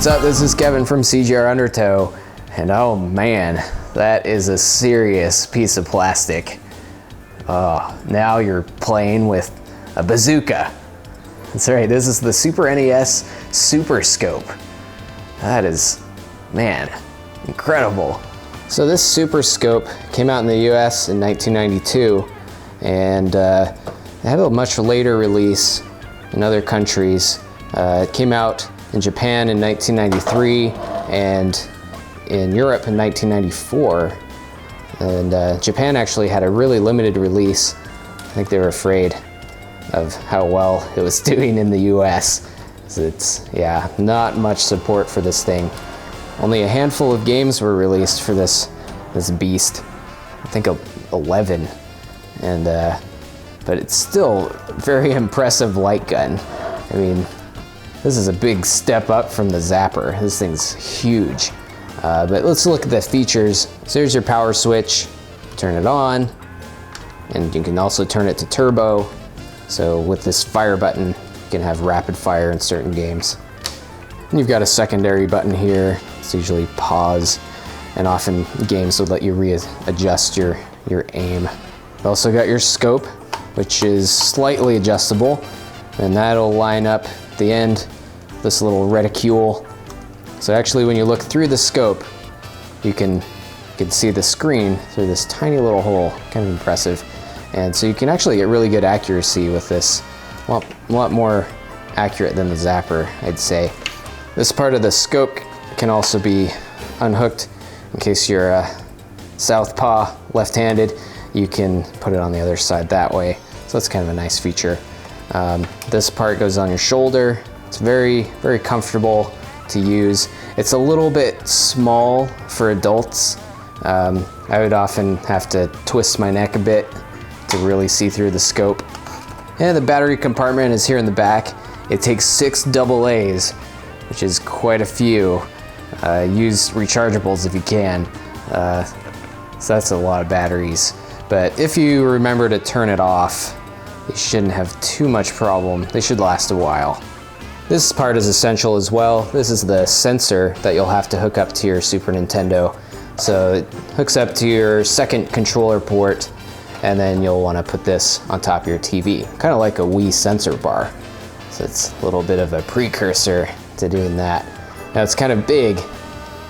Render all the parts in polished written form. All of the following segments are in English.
What's up? This is Kevin from CGRundertow, and oh man, that is a serious piece of plastic. Now you're playing with a bazooka. That's right, this is the Super NES Super Scope. That is, man, incredible. So this Super Scope came out in the US in 1992, and it had a much later release in other countries. It came out in Japan in 1993 and in Europe in 1994. And Japan actually had a really limited release. I think they were afraid of how well it was doing in the US. So it's, yeah, not much support for this thing. Only a handful of games were released for this beast. I think 11. And but it's still a very impressive light gun. I mean, this is a big step up from the Zapper. This thing's huge. But let's look at the features. So here's your power switch. Turn it on, and you can also turn it to turbo. So with this fire button, you can have rapid fire in certain games. And you've got a secondary button here. It's usually pause, and often games will let you readjust your aim. You've also got your scope, which is slightly adjustable, and that'll line up at the end, this little reticule. So actually when you look through the scope, you can see the screen through this tiny little hole, kind of impressive. And so you can actually get really good accuracy with this, a lot more accurate than the Zapper, I'd say. This part of the scope can also be unhooked in case you're a southpaw, left-handed. You can put it on the other side that way. So that's kind of a nice feature. This part goes on your shoulder. It's very, very comfortable to use. It's a little bit small for adults. I would often have to twist my neck a bit to really see through the scope. And the battery compartment is here in the back. It takes 6 AA's, which is quite a few. Use rechargeables if you can. So that's a lot of batteries. But if you remember to turn it off, you shouldn't have too much problem. They should last a while. This part is essential as well. This is the sensor that you'll have to hook up to your Super Nintendo. So it hooks up to your second controller port, and then you'll want to put this on top of your TV, kind of like a Wii sensor bar. So it's a little bit of a precursor to doing that. Now it's kind of big,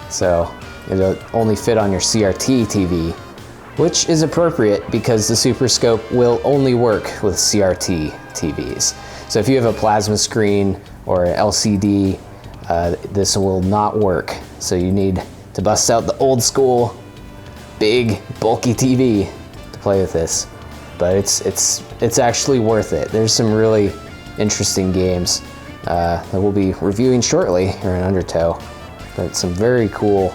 so it'll only fit on your CRT TV, which is appropriate because the Super Scope will only work with CRT TVs. So if you have a plasma screen or an LCD, this will not work. So you need to bust out the old school, big, bulky TV to play with this. But it's actually worth it. There's some really interesting games that we'll be reviewing shortly here in Undertow. But some very cool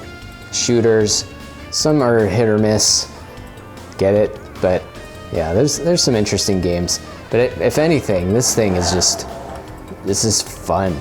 shooters. Some are hit or miss. Get it? But yeah, there's some interesting games. But if anything, this thing is this is fun.